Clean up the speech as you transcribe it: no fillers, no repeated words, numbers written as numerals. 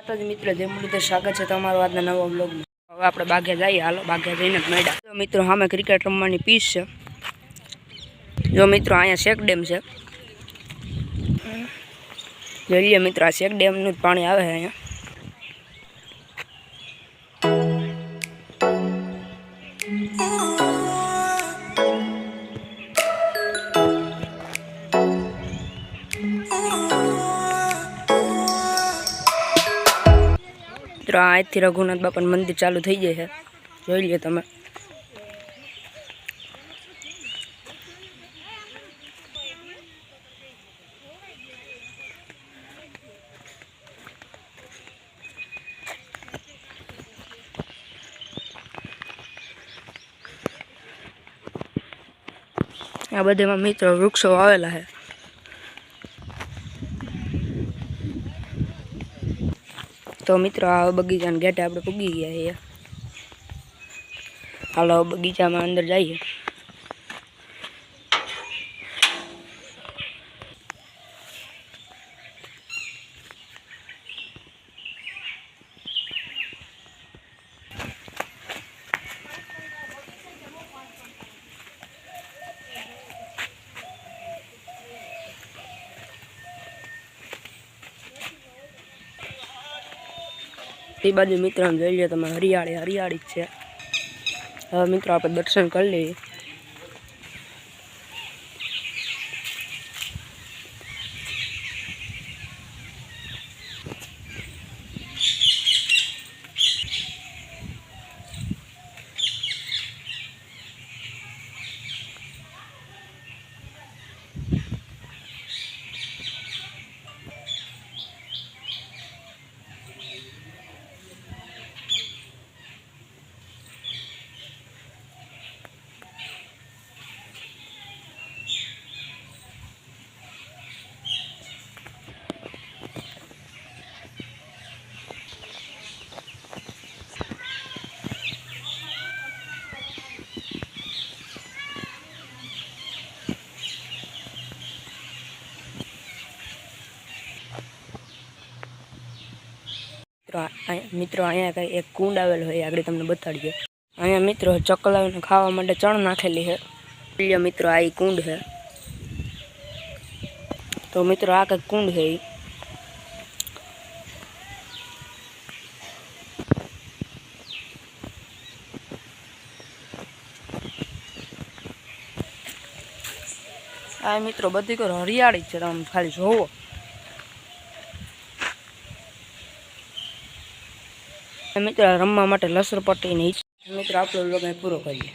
માતાજી મિત્રો જય મુરલીધર, સ્વાગત છે તમારું આજના નવા વ્લોગમાં। હવે આપણે બાગ્યા જઈએ, હાલો બાગ્યા જઈને જ મળ્યા। તો મિત્રો સામે ક્રિકેટ રમવાની પીચ છે। જો મિત્રો અહીંયા શેક ડેમ છે, જોઈ લે મિત્રો, આ શેક ડેમનું જ પાણી આવે છે અહીંયા। મિત્રો આજથી રઘુનાથ બાપાનું મંદિર ચાલુ થઈ જાય છે, જોઈ લો તમે। આ બધામાં મિત્રો વૃક્ષો આવેલા છે। તો મિત્રો આ બગીચાના ગેટે આપણે પૂગી ગયા છીએ, હાલો બગીચામાં અંદર જઈએ। એ બાજુ મિત્રો જોઈ લો તમે, હરિયાળી હરિયાળી જ છે। હવે મિત્રો આપણે દર્શન કરી લઈએ। મિત્રો અહીંયા કઈ એક કુંડ આવેલો હોય, આગળ તમને બતાડીએ। અહીંયા મિત્રો ચકલાઓને ખાવા માટે ચણ નાખેલી છે। મિત્રો આ કુંડ છે, તો મિત્રો આ કઈ કુંડ છે। આ મિત્રો બધી કોઈ હરિયાળી છે, તમે ખાલી જોવો। મિત્રો રમવા માટે લસરપટ્ટી નહીં, મિત્રો આપણો લોગ પૂરો કરીએ।